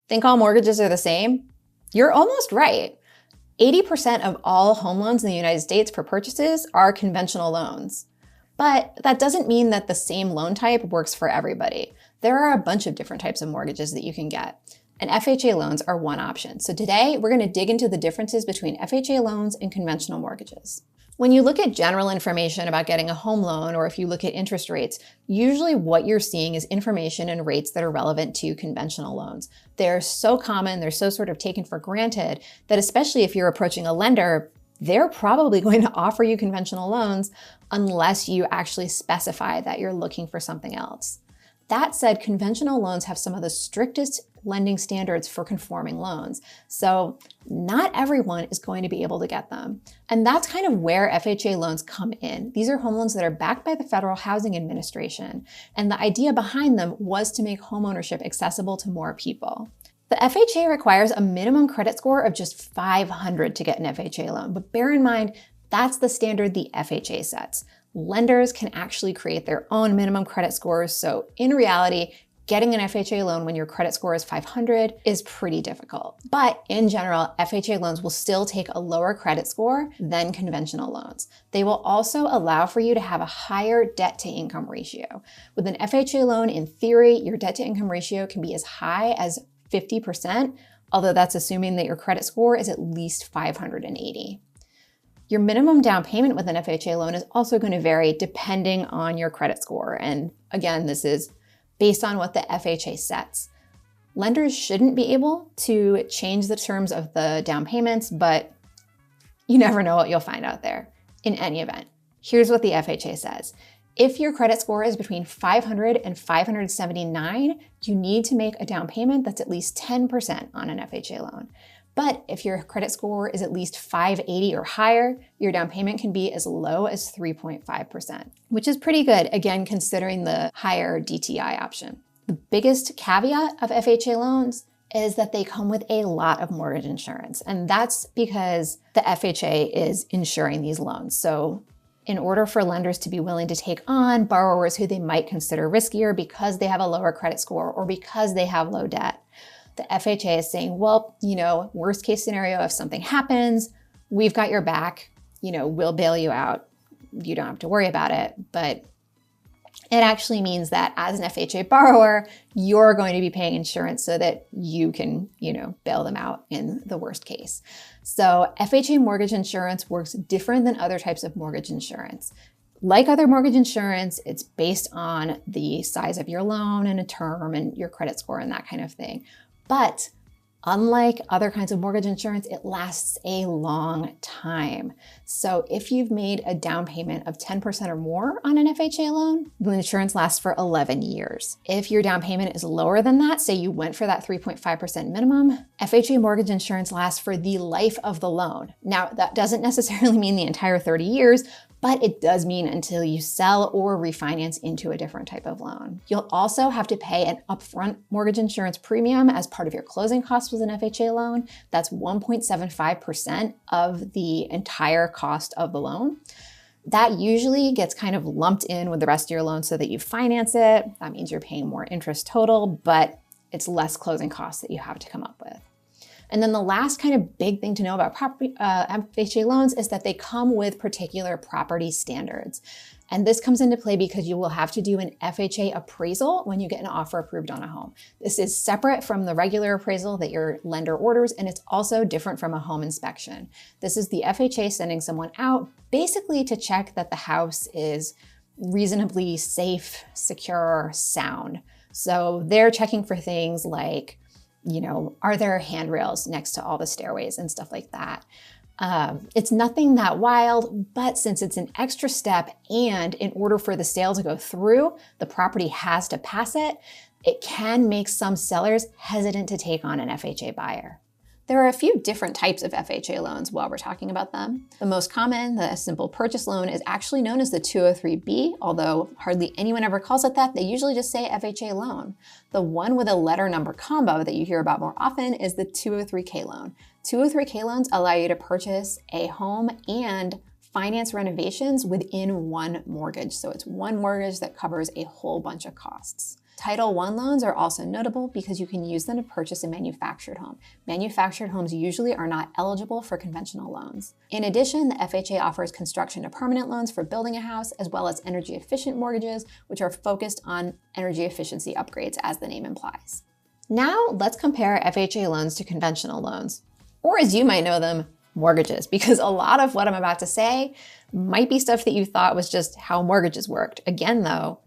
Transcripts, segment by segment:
Think all mortgages are the same? You're almost right. 80% of all home loans in the United States for purchases are conventional loans. But that doesn't mean that the same loan type works for everybody. There are a bunch of different types of mortgages that you can get, and FHA loans are one option. So today, we're going to dig into the differences between FHA loans and conventional mortgages. When you look at general information about getting a home loan, or if you look at interest rates, usually what you're seeing is information and rates that are relevant to conventional loans. They're so common, they're so sort of taken for granted that especially if you're approaching a lender, they're probably going to offer you conventional loans unless you actually specify that you're looking for something else. That said, conventional loans have some of the strictest lending standards for conforming loans. So not everyone is going to be able to get them. And that's kind of where FHA loans come in. These are home loans that are backed by the Federal Housing Administration. And the idea behind them was to make homeownership accessible to more people. The FHA requires a minimum credit score of just 500 to get an FHA loan. But bear in mind, that's the standard the FHA sets. Lenders can actually create their own minimum credit scores. So in reality, getting an FHA loan when your credit score is 500 is pretty difficult. But in general, FHA loans will still take a lower credit score than conventional loans. They will also allow for you to have a higher debt to income ratio. With an FHA loan, in theory, your debt to income ratio can be as high as 50%, although that's assuming that your credit score is at least 580. Your minimum down payment with an FHA loan is also going to vary depending on your credit score. And again, this is based on what the FHA sets. Lenders shouldn't be able to change the terms of the down payments, but you never know what you'll find out there. In any event, here's what the FHA says. If your credit score is between 500 and 579, you need to make a down payment that's at least 10% on an FHA loan. But if your credit score is at least 580 or higher, your down payment can be as low as 3.5%, which is pretty good, again, considering the higher DTI option. The biggest caveat of FHA loans is that they come with a lot of mortgage insurance, and that's because the FHA is insuring these loans. So in order for lenders to be willing to take on borrowers who they might consider riskier because they have a lower credit score or because they have low debt, the FHA is saying, well, worst case scenario, if something happens, we've got your back, we'll bail you out. You don't have to worry about it. But it actually means that as an FHA borrower, you're going to be paying insurance so that you can, bail them out in the worst case. So FHA mortgage insurance works different than other types of mortgage insurance. Like other mortgage insurance, it's based on the size of your loan and a term and your credit score and that kind of thing. But unlike other kinds of mortgage insurance, it lasts a long time. So if you've made a down payment of 10% or more on an FHA loan, the insurance lasts for 11 years. If your down payment is lower than that, say you went for that 3.5% minimum, FHA mortgage insurance lasts for the life of the loan. Now, that doesn't necessarily mean the entire 30 years, but it does mean until you sell or refinance into a different type of loan. You'll also have to pay an upfront mortgage insurance premium as part of your closing costs with an FHA loan. That's 1.75% of the entire cost of the loan. That usually gets kind of lumped in with the rest of your loan so that you finance it. That means you're paying more interest total, but it's less closing costs that you have to come up with. And then the last kind of big thing to know about FHA loans is that they come with particular property standards. And this comes into play because you will have to do an FHA appraisal when you get an offer approved on a home. This is separate from the regular appraisal that your lender orders, and it's also different from a home inspection. This is the FHA sending someone out basically to check that the house is reasonably safe, secure, sound. So they're checking for things like, are there handrails next to all the stairways and stuff like that? It's nothing that wild, but since it's an extra step and in order for the sale to go through, the property has to pass it, it can make some sellers hesitant to take on an FHA buyer. There are a few different types of FHA loans while we're talking about them. The most common, the simple purchase loan, is actually known as the 203B, although hardly anyone ever calls it that. They usually just say FHA loan. The one with a letter number combo that you hear about more often is the 203K loan. 203K loans allow you to purchase a home and finance renovations within one mortgage. So it's one mortgage that covers a whole bunch of costs. Title I loans are also notable because you can use them to purchase a manufactured home. Manufactured homes usually are not eligible for conventional loans. In addition, the FHA offers construction to permanent loans for building a house, as well as energy efficient mortgages, which are focused on energy efficiency upgrades, as the name implies. Now let's compare FHA loans to conventional loans, or as you might know them, mortgages, because a lot of what I'm about to say might be stuff that you thought was just how mortgages worked. Again, though,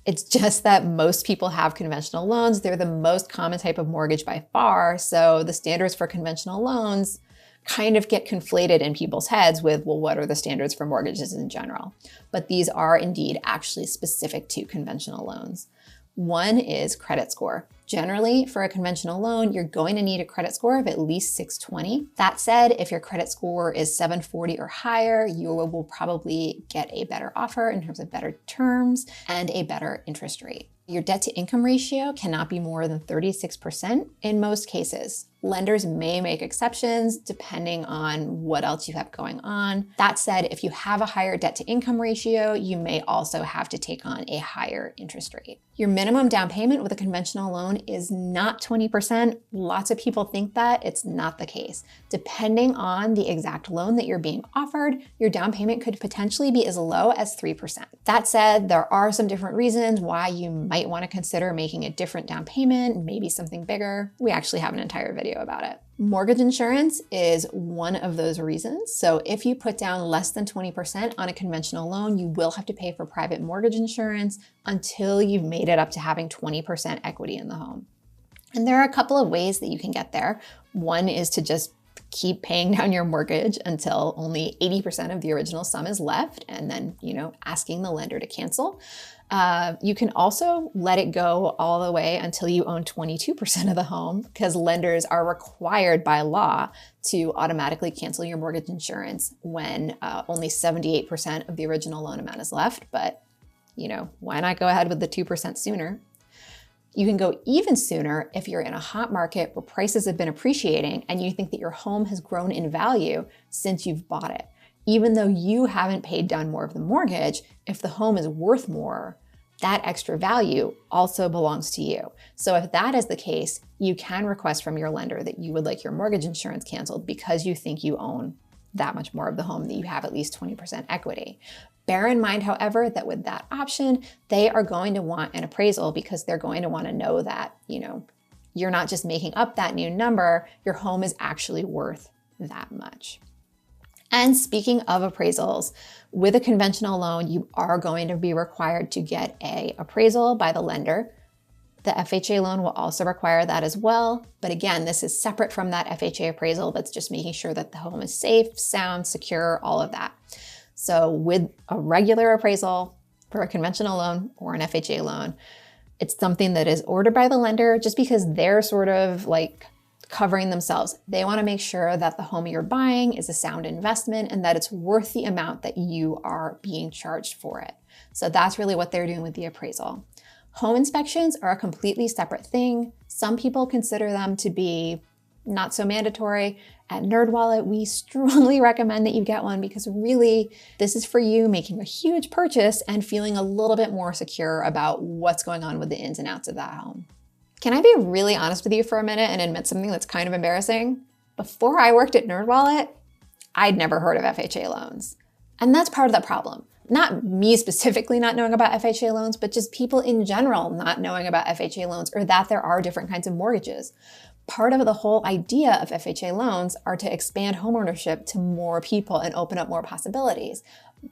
it's just that most people have conventional loans. They're the most common type of mortgage by far. So the standards for conventional loans kind of get conflated in people's heads with, well, what are the standards for mortgages in general? But these are indeed actually specific to conventional loans. One is credit score. Generally, for a conventional loan, you're going to need a credit score of at least 620. That said, if your credit score is 740 or higher, you will probably get a better offer in terms of better terms and a better interest rate. Your debt to income ratio cannot be more than 36% in most cases. Lenders may make exceptions depending on what else you have going on. That said, if you have a higher debt to income ratio, you may also have to take on a higher interest rate. Your minimum down payment with a conventional loan is not 20%. Lots of people think that. It's not the case. Depending on the exact loan that you're being offered, your down payment could potentially be as low as 3%. That said, there are some different reasons why you might want to consider making a different down payment, maybe something bigger. We actually have an entire video about it. Mortgage insurance is one of those reasons. So if you put down less than 20% on a conventional loan, you will have to pay for private mortgage insurance until you've made it up to having 20% equity in the home. And there are a couple of ways that you can get there. One is to just keep paying down your mortgage until only 80% of the original sum is left, and then, asking the lender to cancel. You can also let it go all the way until you own 22% of the home, because lenders are required by law to automatically cancel your mortgage insurance when only 78% of the original loan amount is left. But, why not go ahead with the 2% sooner? You can go even sooner if you're in a hot market where prices have been appreciating and you think that your home has grown in value since you've bought it. Even though you haven't paid down more of the mortgage, if the home is worth more, that extra value also belongs to you. So if that is the case, you can request from your lender that you would like your mortgage insurance canceled because you think you own that much more of the home, that you have at least 20% equity. Bear in mind, however, that with that option, they are going to want an appraisal because they're going to want to know that, you're not just making up that new number, your home is actually worth that much. And speaking of appraisals, with a conventional loan, you are going to be required to get an appraisal by the lender. The FHA loan will also require that as well. But again, this is separate from that FHA appraisal. That's just making sure that the home is safe, sound, secure, all of that. So with a regular appraisal for a conventional loan or an FHA loan, it's something that is ordered by the lender just because they're sort of like covering themselves. They want to make sure that the home you're buying is a sound investment and that it's worth the amount that you are being charged for it. So that's really what they're doing with the appraisal. Home inspections are a completely separate thing. Some people consider them to be not so mandatory. At NerdWallet, we strongly recommend that you get one because really, this is for you making a huge purchase and feeling a little bit more secure about what's going on with the ins and outs of that home. Can I be really honest with you for a minute and admit something that's kind of embarrassing? Before I worked at NerdWallet, I'd never heard of FHA loans. And that's part of the problem. Not me specifically not knowing about FHA loans, but just people in general not knowing about FHA loans or that there are different kinds of mortgages. Part of the whole idea of FHA loans are to expand homeownership to more people and open up more possibilities.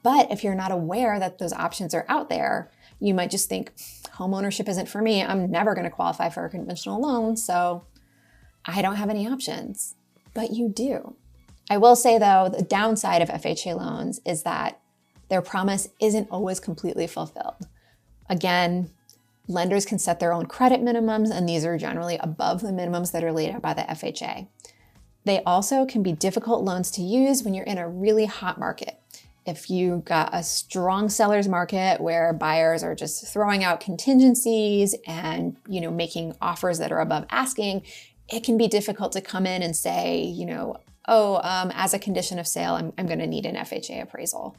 But if you're not aware that those options are out there, you might just think, homeownership isn't for me. I'm never going to qualify for a conventional loan, so I don't have any options. But you do. I will say though, the downside of FHA loans is that their promise isn't always completely fulfilled. Again, lenders can set their own credit minimums, and these are generally above the minimums that are laid out by the FHA. They also can be difficult loans to use when you're in a really hot market. If you got a strong seller's market where buyers are just throwing out contingencies and, making offers that are above asking, it can be difficult to come in and say, as a condition of sale, I'm going to need an FHA appraisal.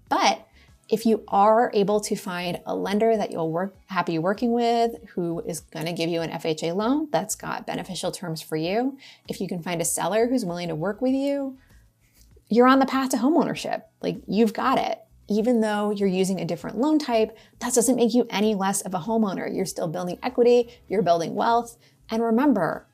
But If you are able to find a lender that you'll happy working with, who is going to give you an FHA loan that's got beneficial terms for you, if you can find a seller who's willing to work with you, you're on the path to homeownership. Like, you've got it. Even though you're using a different loan type, that doesn't make you any less of a homeowner. You're still building equity, you're building wealth. And remember,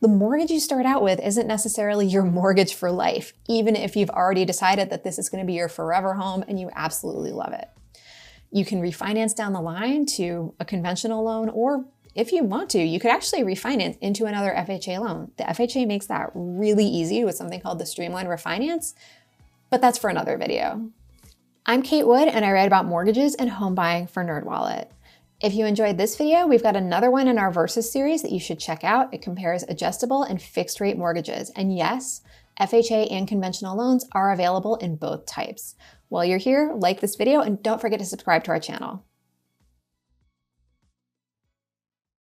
the mortgage you start out with isn't necessarily your mortgage for life, even if you've already decided that this is going to be your forever home and you absolutely love it. You can refinance down the line to a conventional loan, or if you want to, you could actually refinance into another FHA loan. The FHA makes that really easy with something called the Streamline Refinance, but that's for another video. I'm Kate Wood, and I write about mortgages and home buying for NerdWallet. If you enjoyed this video, we've got another one in our Versus series that you should check out. It compares adjustable and fixed rate mortgages. And yes, FHA and conventional loans are available in both types. While you're here, like this video and don't forget to subscribe to our channel.